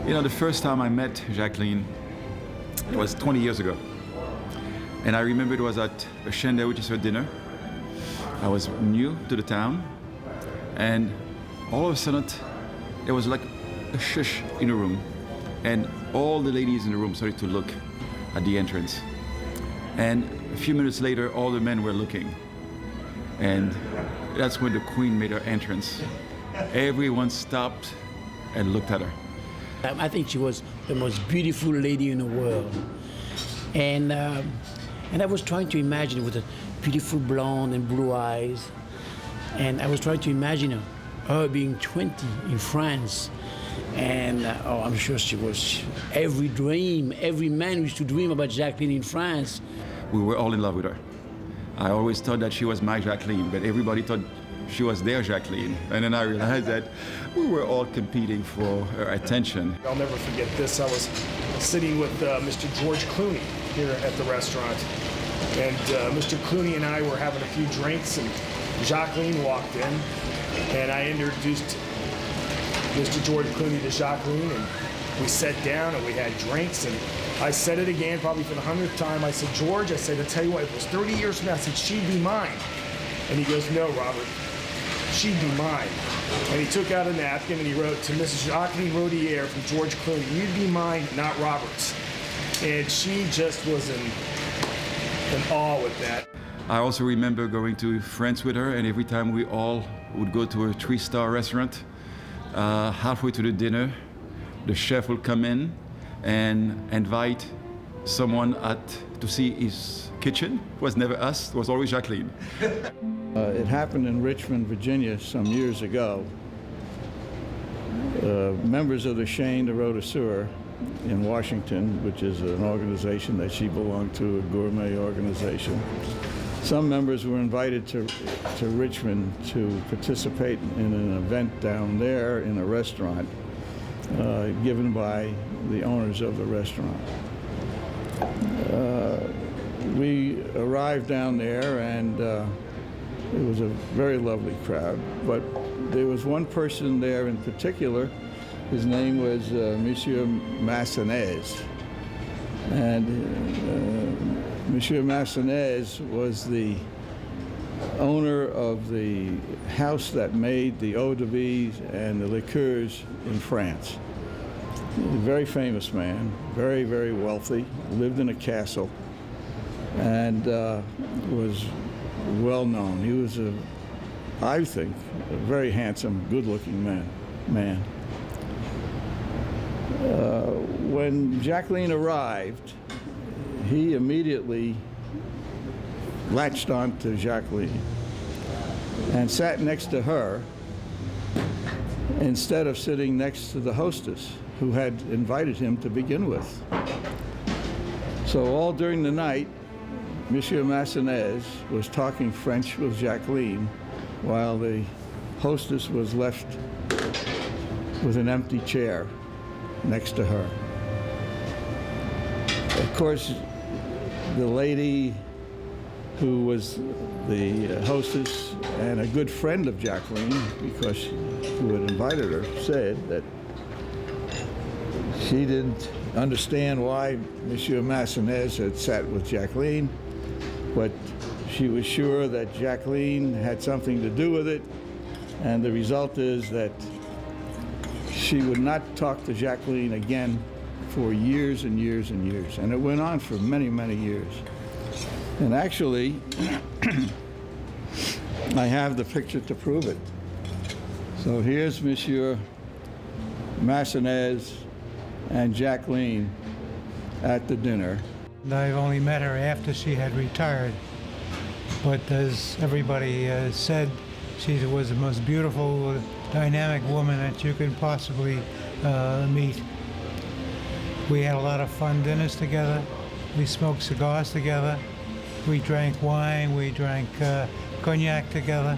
You know, the first time I met Jacqueline, it was 20 years ago. And I remember it was at a Shende, which is her dinner. I was new to the town, and all of a sudden, there was like a shush in the room, and all the ladies in the room started to look at the entrance. And a few minutes later, all the men were looking. And that's when the Queen made her entrance. Everyone stopped and looked at her. I think she was the most beautiful lady in the world. And I was trying to imagine with a beautiful blonde and blue eyes. And I was trying to imagine her being 20 in France. And I'm sure she was every man used to dream about Jacqueline in France. We were all in love with her. I always thought that she was my Jacqueline, but everybody thought she was their Jacqueline. And then I realized that we were all competing for her attention. I'll never forget this. I was sitting with Mr. George Clooney here at the restaurant. And Mr. Clooney and I were having a few drinks, and Jacqueline walked in. And I introduced Mr. George Clooney to Jacqueline, and we sat down and we had drinks. And I said it again, probably for the 100th time. I said, George, I said, I'll tell you what, if it was 30 years from now, I said, she'd be mine. And he goes, no, Robert, she'd be mine. And he took out a napkin and he wrote to Mrs. Jacqueline Rodier from George Clooney, you'd be mine, not Robert's. And she just was in awe with that. I also remember going to France with her, and every time we all would go to a 3-star restaurant, halfway to the dinner, the chef would come in and invite someone to see his kitchen. It was never us, it was always Jacqueline. It happened in Richmond, Virginia some years ago. Members of the Chêne de Rôdisseur in Washington, which is an organization that she belonged to, a gourmet organization. Some members were invited to Richmond to participate in an event down there in a restaurant given by the owners of the restaurant. We arrived down there, and it was a very lovely crowd, but there was one person there in particular. His name was Monsieur Massenet, and Monsieur Massenet was the owner of the house that made the eau de vie and the liqueurs in France. He was a very famous man, very, very wealthy, lived in a castle, and was well known. He was, I think, a very handsome, good-looking man. When Jacqueline arrived, he immediately latched on to Jacqueline and sat next to her instead of sitting next to the hostess who had invited him to begin with. So all during the night, Monsieur Massenet was talking French with Jacqueline while the hostess was left with an empty chair next to her. Of course, the lady who was the hostess and a good friend of Jacqueline, because who had invited her, said that she didn't understand why Monsieur Massenet had sat with Jacqueline, but she was sure that Jacqueline had something to do with it, and the result is that she would not talk to Jacqueline again for years and years and years. And it went on for many, many years. And actually, I have the picture to prove it. So here's Monsieur Massenet and Jacqueline at the dinner. I've only met her after she had retired. But as everybody said, she was the most beautiful, dynamic woman that you could possibly meet. We had a lot of fun dinners together. We smoked cigars together. We drank wine. We drank cognac together.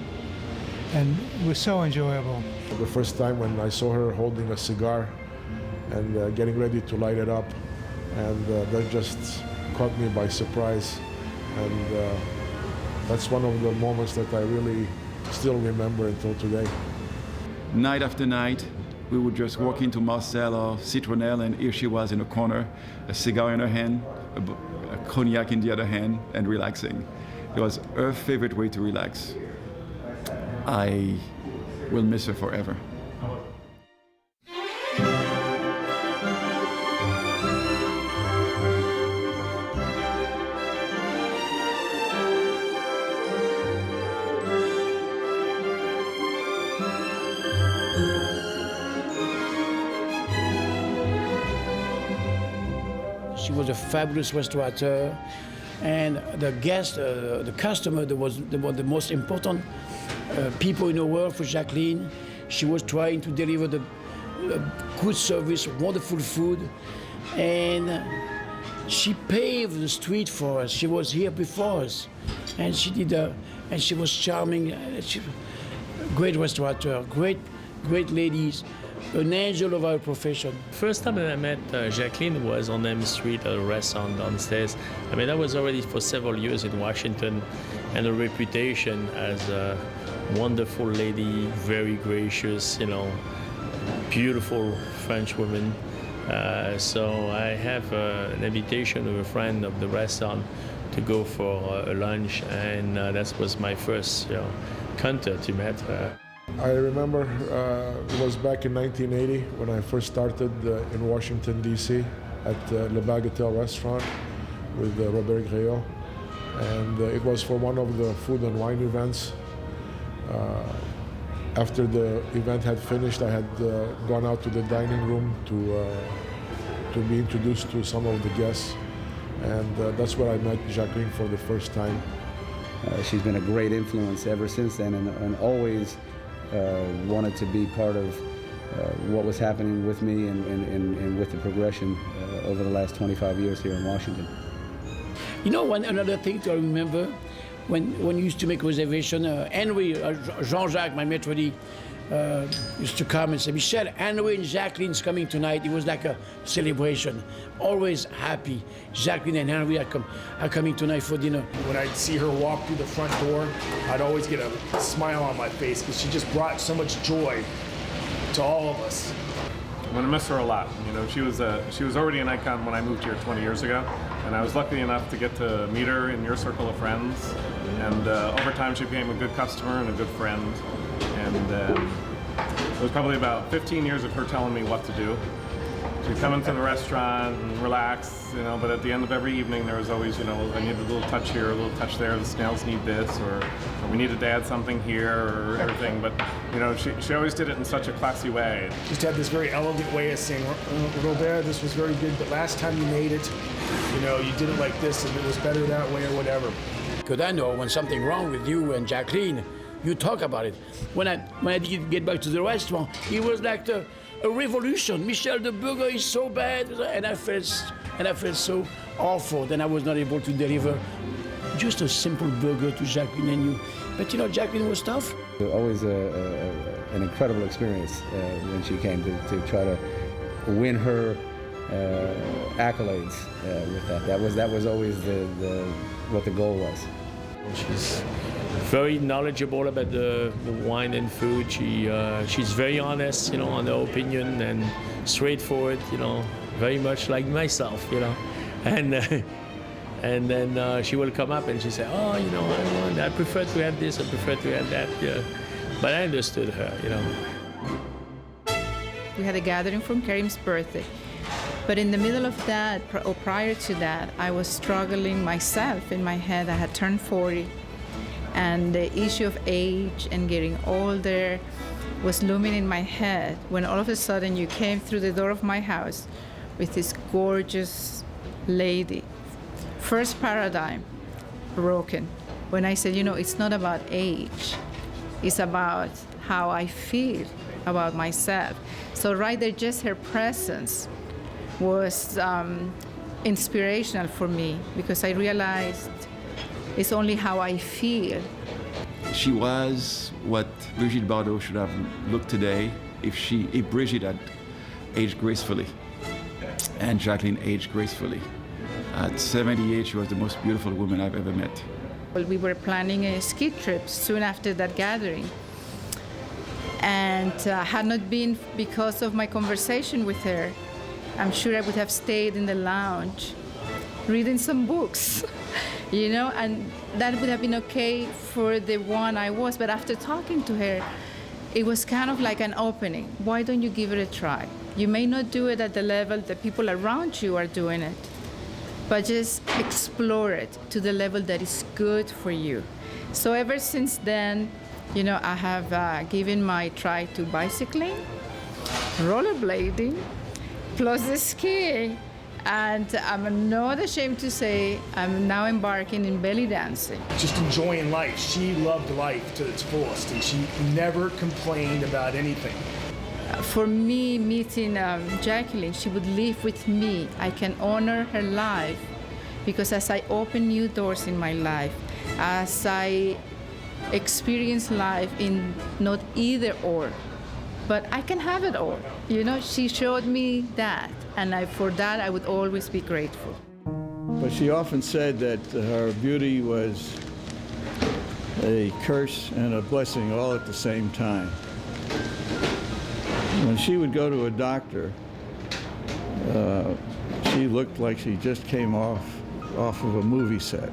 And it was so enjoyable. The first time when I saw her holding a cigar and getting ready to light it up, and that just caught me by surprise. And that's one of the moments that I really still remember until today. Night after night, we would just walk into Marcel or Citronelle, and here she was in a corner, a cigar in her hand, a cognac in the other hand, and relaxing. It was her favorite way to relax. I will miss her forever. She was a fabulous restaurateur, and the guest, the customer, they were the most important people in the world for Jacqueline. She was trying to deliver the good service, wonderful food, and she paved the street for us. She was here before us, and she did, and she was charming. Great restaurateur, great ladies. An angel of our profession. First time that I met Jacqueline was on M Street at a restaurant downstairs. I mean, that was already for several years in Washington, and a reputation as a wonderful lady, very gracious, beautiful French woman. So I have an invitation of a friend of the restaurant to go for a lunch, and that was my first contact to meet her. I remember it was back in 1980 when I first started in Washington, D.C. at Le Bagatelle restaurant with Robert Gréault. And it was for one of the food and wine events. After the event had finished, I had gone out to the dining room to be introduced to some of the guests. And that's where I met Jacqueline for the first time. She's been a great influence ever since then, and always wanted to be part of what was happening with me and with the progression over the last 25 years here in Washington. Another thing to remember, when you used to make reservation, Henry, Jean-Jacques, my maitre d' used to come and say, Michele, Henry and Jacqueline's coming tonight. It was like a celebration, always happy. Jacqueline and Henry are coming tonight for dinner. When I'd see her walk through the front door, I'd always get a smile on my face because she just brought so much joy to all of us. I'm gonna miss her a lot. She was already an icon when I moved here 20 years ago, and I was lucky enough to get to meet her in your circle of friends. And over time, she became a good customer and a good friend. And it was probably about 15 years of her telling me what to do. She'd come into the restaurant and relax, but at the end of every evening there was always, I need a little touch here, a little touch there, the snails need this, or we needed to add something here, or everything. But, she always did it in such a classy way. Just had this very elegant way of saying, Robert, this was very good, but last time you made it, you did it like this, and it was better that way, or whatever. Because I know when something wrong with you and Jacqueline, you talk about it. When I did get back to the restaurant, it was like a revolution. Michele, the burger is so bad, and I felt so awful. Then I was not able to deliver just a simple burger to Jacqueline and you. But Jacqueline was tough. Always an incredible experience when she came to try to win her accolades with that. That was always what the goal was. She's very knowledgeable about the wine and food. She's very honest, on her opinion, and straightforward, very much like myself, And then she will come up and she say, I prefer to have this, I prefer to have that. But I understood her, We had a gathering from Karim's birthday. But in the middle of that, or prior to that, I was struggling myself in my head. I had turned 40, and the issue of age and getting older was looming in my head when all of a sudden you came through the door of my house with this gorgeous lady. First paradigm broken. When I said, it's not about age, it's about how I feel about myself. So right there, just her presence was inspirational for me, because I realized it's only how I feel. She was what Brigitte Bardot should have looked today if Brigitte had aged gracefully and Jacqueline aged gracefully. At 78, she was the most beautiful woman I've ever met. Well, we were planning a ski trip soon after that gathering. And had not been because of my conversation with her, I'm sure I would have stayed in the lounge reading some books, you know, and that would have been okay for the one I was. But after talking to her, it was kind of like an opening. Why don't you give it a try? You may not do it at the level that people around you are doing it, but just explore it to the level that is good for you. So ever since then, you know, I have given my try to bicycling, rollerblading, plus the skiing. And I'm not ashamed to say I'm now embarking in belly dancing. Just enjoying life. She loved life to its fullest, and she never complained about anything. For me, meeting Jacqueline, she would live with me. I can honor her life because as I open new doors in my life, as I experience life in not either or, but I can have it all. You know, she showed me that, and for that I would always be grateful. But she often said that her beauty was a curse and a blessing all at the same time. When she would go to a doctor, she looked like she just came off of a movie set.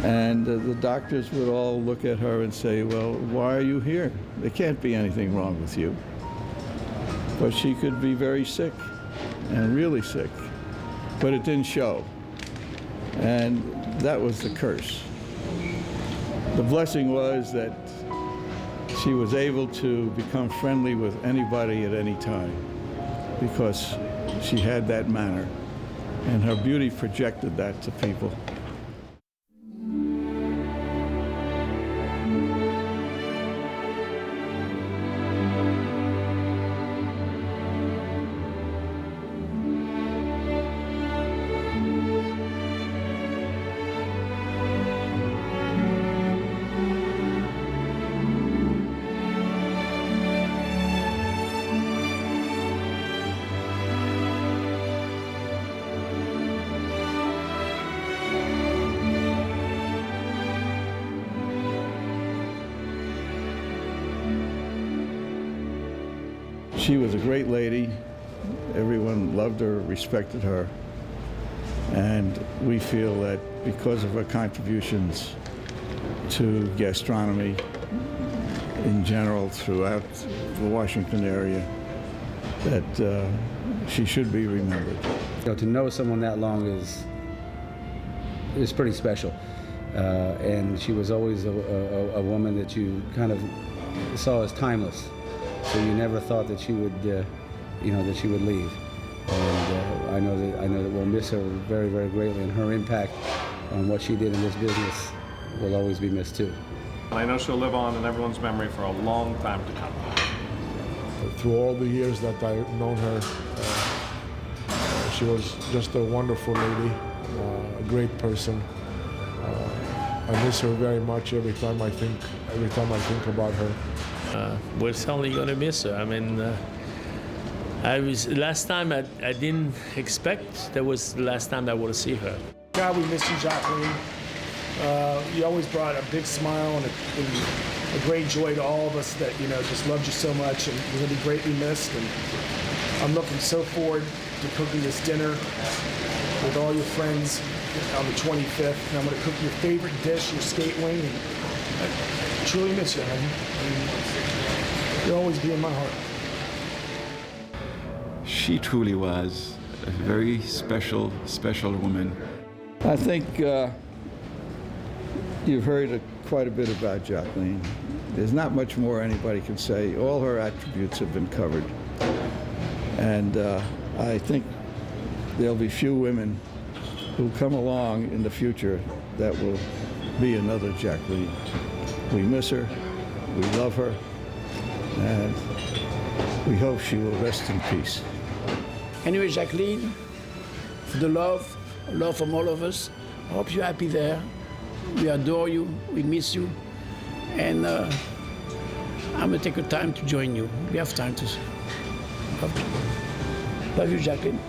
And the doctors would all look at her and say, well, why are you here? There can't be anything wrong with you. But she could be very sick, and really sick, but it didn't show. And that was the curse. The blessing was that she was able to become friendly with anybody at any time because she had that manner, and her beauty projected that to people. She was a great lady. Everyone loved her, respected her. And we feel that because of her contributions to gastronomy in general throughout the Washington area, that she should be remembered. You know, to know someone that long is pretty special. And she was always a woman that you kind of saw as timeless. So you never thought that she would, you know, that she would leave. And I know that we'll miss her very, very greatly, and her impact on what she did in this business will always be missed too. I know she'll live on in everyone's memory for a long time to come. Through all the years that I've known her, she was just a wonderful lady, a great person. I miss her very much every time I think about her. We're certainly going to miss her. I mean, last time I didn't expect that was the last time I would see her. God, we miss you, Jacqueline. You always brought a big smile and a great joy to all of us that, you know, just loved you so much, and you're going to be greatly missed. And I'm looking so forward to cooking this dinner with all your friends on the 25th. And I'm going to cook your favorite dish, your skate wing. And I truly miss you, honey. You'll always be in my heart. She truly was a very special, special woman. I think you've heard quite a bit about Jacqueline. There's not much more anybody can say. All her attributes have been covered. And I think there'll be few women who come along in the future that will be another Jacqueline. We miss her, we love her, and we hope she will rest in peace. Anyway, Jacqueline, for the love from all of us, I hope you're happy there. We adore you, we miss you, and I'm gonna take a time to join you. We have time to. Love you, Jacqueline.